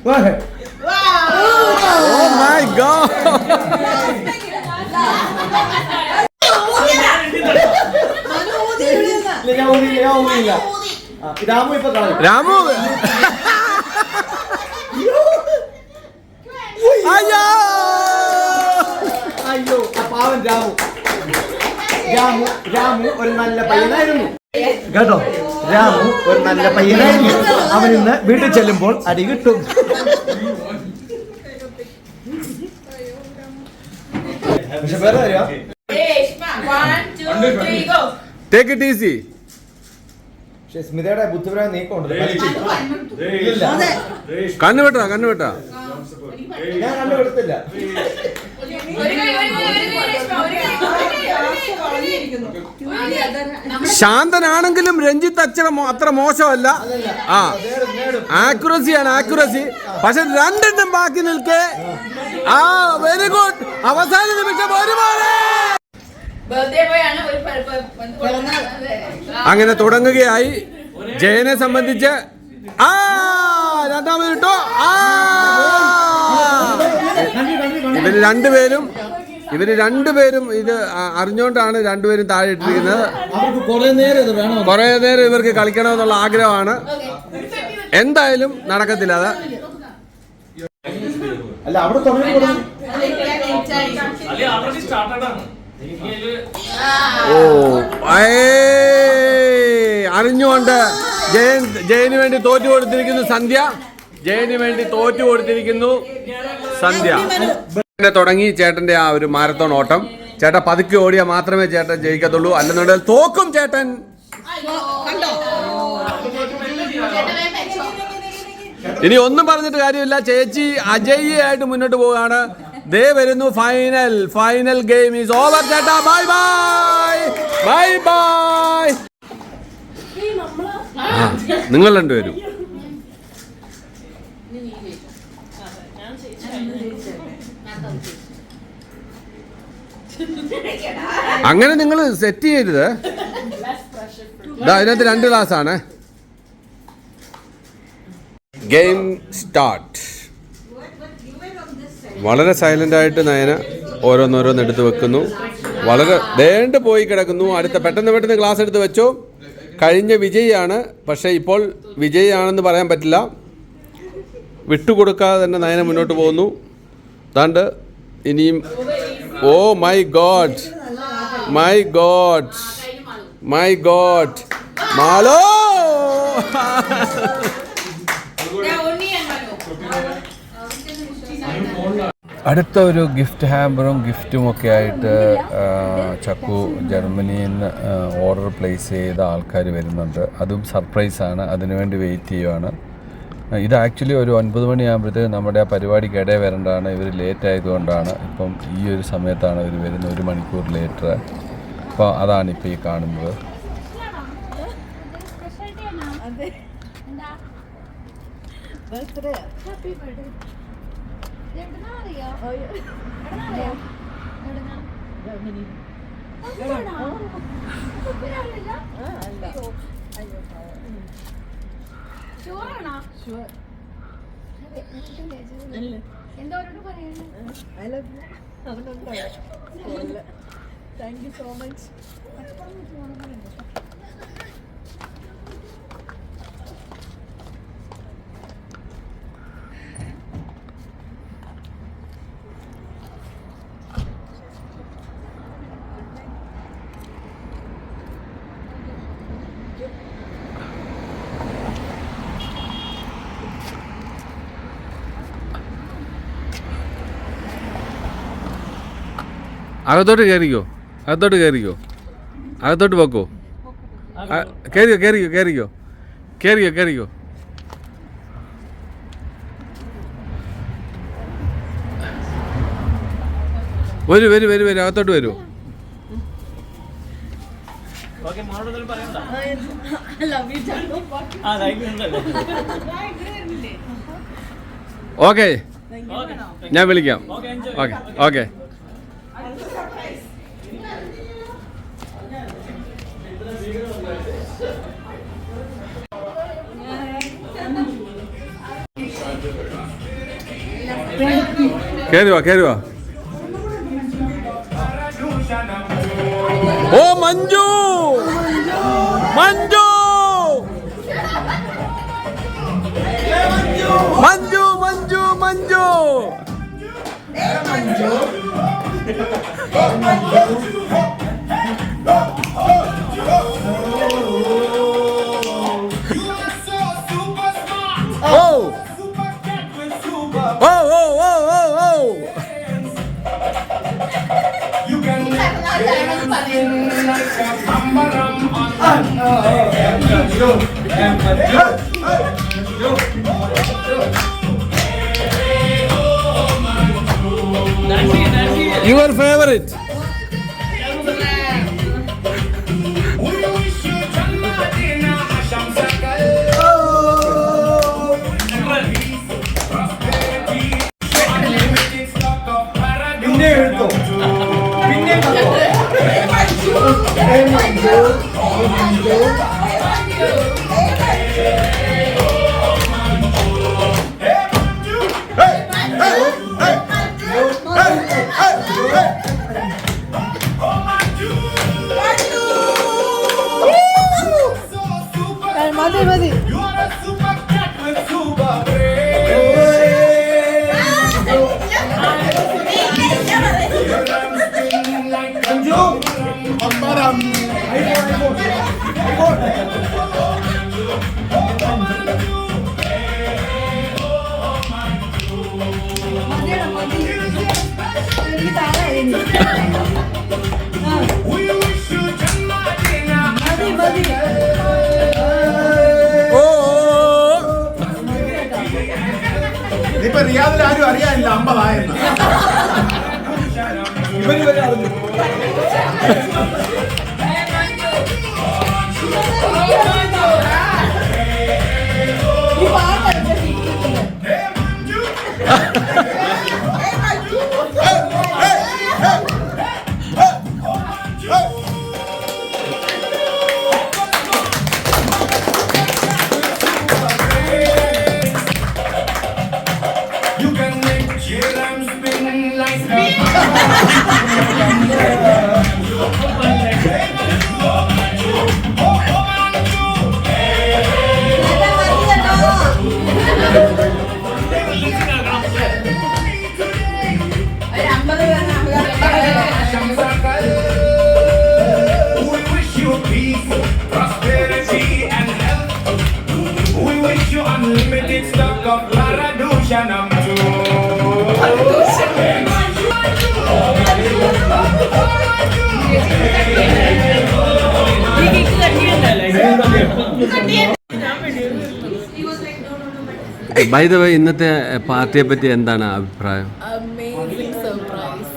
Go ahead. Oh my God. Ramu ഇപ്പൊ രാമു. അയ്യോ പാവൻ രാമു ഒരു നല്ല പയ്യനായിരുന്നു കേട്ടോ. രാമു ഒരു നല്ല പയ്യനായിരുന്നു. അവൻ ഇന്ന് വീട്ടിൽ ചെല്ലുമ്പോൾ അടി കിട്ടും. പക്ഷെ വേറെ അറിയാ. Take it easy. പക്ഷെ സ്മിതയുടെ ബുദ്ധിപരമായ നീക്കമുണ്ട്. കണ്ണു വെട്ടാ. ഞാൻ കണ്ടുപിടുത്തില്ല. ശാന്തനാണെങ്കിലും രഞ്ജിത്ത് അത്ര മോശമല്ല. ആക്യുറസി. പക്ഷെ രണ്ടെണ്ണം ബാക്കി നിൽക്കേ. Very good. അവസാന നിമിഷം ഒരുപാട് അങ്ങനെ തുടങ്ങുകയായി. ജയനെ സംബന്ധിച്ച് രണ്ടാമത് കിട്ടോ. ഇവര് രണ്ടുപേരും ഇത് അറിഞ്ഞുകൊണ്ടാണ് രണ്ടുപേരും താഴെ ഇട്ടിരിക്കുന്നത്. കുറെ നേരം ഇവർക്ക് കളിക്കണമെന്നുള്ള ആഗ്രഹമാണ്. എന്തായാലും നടക്കത്തില്ല. അത് അല്ല അവിടെ അറിഞ്ഞുകൊണ്ട് ജയന് വേണ്ടി തോറ്റു കൊടുത്തിരിക്കുന്നു സന്ധ്യ. തുടങ്ങി ചേട്ടന്റെ ആ ഒരു മാരത്തോൺ ഓട്ടം. ചേട്ടൻ പതുക്കെ ഓടിയാൽ മാത്രമേ ചേട്ടൻ ജയിക്കത്തുള്ളൂ, അല്ലെന്നുണ്ടെങ്കിൽ തോക്കും ചേട്ടൻ. ഇനി ഒന്നും പറഞ്ഞിട്ട് കാര്യമില്ല. ചേച്ചി അജയ്യായിട്ട് മുന്നോട്ട് പോവുകയാണ്. ദേ വരുന്നു ഫൈനൽ ഗെയിം ഈസ് ഓവർ ചേട്ടാ. Bye bye bye bye. നിങ്ങൾ രണ്ടുപേരും അങ്ങനെ നിങ്ങൾ സെറ്റ് ചെയ്യരുത്. ഇതിനകത്ത് 2 ഗ്ലാസ് ആണ്. Game start. വളരെ സൈലന്റ് ആയിട്ട് നയന ഓരോന്നോരോന്ന് എടുത്ത് വെക്കുന്നു. വളരെ ദേണ്ട് പോയി കിടക്കുന്നു. പെട്ടെന്ന് ഗ്ലാസ് എടുത്ത് വെച്ചു. കഴിഞ്ഞ വിജയിയാണ്, പക്ഷേ ഇപ്പോൾ വിജയിയാണെന്ന് പറയാൻ പറ്റില്ല. വിട്ടുകൊടുക്കാതെ തന്നെ നയന മുന്നോട്ട് പോകുന്നു. ദാണ്ട് ഇനിയും ഓ മൈ ഗോഡ് മാലോ. അടുത്ത ഒരു ഗിഫ്റ്റ് ഹാമ്പറും ഗിഫ്റ്റും ഒക്കെ ആയിട്ട് ചക്കു ജർമ്മനിയിൽ നിന്ന് ഓർഡർ പ്ലേസ് ചെയ്ത ആൾക്കാർ വരുന്നുണ്ട്. അതും സർപ്രൈസാണ്. അതിനുവേണ്ടി വെയിറ്റ് ചെയ്യുവാണ്. ഇത് ആക്ച്വലി ഒരു 9 മണിയാകുമ്പോഴത്തേക്ക് നമ്മുടെ ആ പരിപാടിക്ക് ഇടയിൽ വരേണ്ടതാണ്. ഇവർ ലേറ്റ് ആയതുകൊണ്ടാണ് ഇപ്പം ഈ ഒരു സമയത്താണ് ഇവർ വരുന്നത്, 1 മണിക്കൂർ ലേറ്റർ. അപ്പോൾ അതാണ് ഇപ്പോൾ ഈ കാണുന്നത്. Thank you so much. അകത്തോട്ട് കയറിക്കോ, അകത്തോട്ട് വെക്കോ. കയറിക്കോ. വരൂ അകത്തോട്ട് വരൂ. ഓക്കെ, ഞാൻ വിളിക്കാം. ഓക്കെ. കയറി വാ. ഓ മഞ്ജു. Your favorite. മതി. ഇപ്പൊ റിയാദിൽ ആരും അറിയാനില്ല 50 ആയെന്ന്. ഇവന് വരെ അറിഞ്ഞു. ബൈ ദ വേ, ഇന്നത്തെ പാർട്ടിയെ പറ്റി എന്താണ് അഭിപ്രായം? Amazing surprise.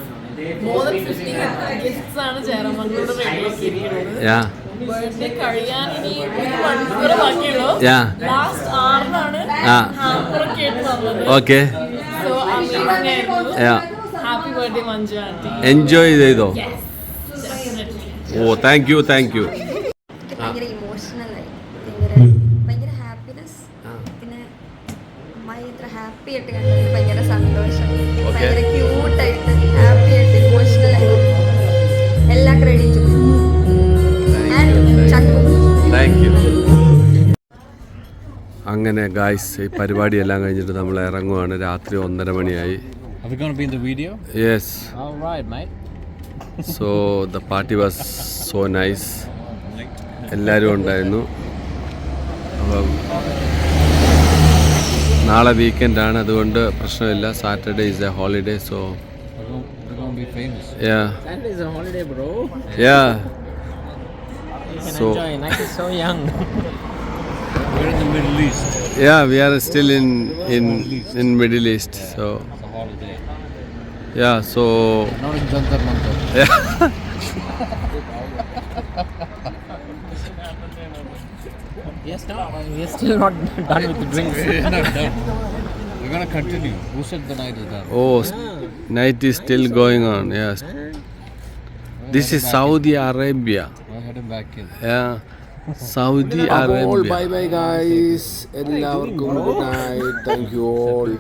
More than 50 gifts ആണ് ചേരമംഗളൂർ റെഡിയാക്കിയിരിക്കുന്നത്. Yeah. ബർത്ത്ഡേ കഴിയാൻ ഇനി ഒരു മണിക്കൂർ ബാക്കിയുള്ളൂ. Yeah. ലാസ്റ്റ് 6-നാണ് ഹാമ്പറൊക്കെ ആയിട്ട് തന്നത്. Okay. So amazing ആയിരുന്നു. Yeah. Happy birthday Manju aunty. Enjoy ചെയ്തോ? Yes. Definitely. ഓ, താങ്ക് യു. ഭയങ്കര ഇമോഷണലായി, ഭയങ്കര ഹാപ്പിനെസ്. പിന്നെ അമ്മായി ഇത്ര ഹാപ്പി ആയിട്ട് കണ്ടതിൽ ഭയങ്കര സന്തോഷം. ഭയങ്കര ക്യൂട്ടായിട്ട് ഹാപ്പി ആയിട്ട് ഇമോഷണലായി. എല്ലാ ക്രെഡിറ്റും താങ്ക് യു. അങ്ങനെ ഗായ്സ്, ഈ പരിപാടിയെല്ലാം കഴിഞ്ഞിട്ട് നമ്മൾ ഇറങ്ങുവാണ്. രാത്രി 1:30 മണിയായി. Are we going to be in the video? Yes. All right, mate. So the party was so nice. എല്ലാവരും ഉണ്ടായിരുന്നു. അപ്പം നാളെ വീക്കെൻഡാണ്, അതുകൊണ്ട് പ്രശ്നമില്ല. Saturday is A holiday, so We're going to be famous. yeah. Saturday is a holiday, bro. Yeah. You can So enjoy. Nike is so young. We're in the Middle East. yeah, we are still in Middle East, so It's a holiday. yeah, so Not in Jantar Mantar. yeah. Yes, no, we're still not done with the drinks. We're not done. We're going to continue. Who said the night is done? Oh, night is still going on. Yes. This is Saudi Arabia. We're heading back in. Yeah. Saudi Arabia. Bye bye guys. എല്ലാവർക്കും good night. Thank you all.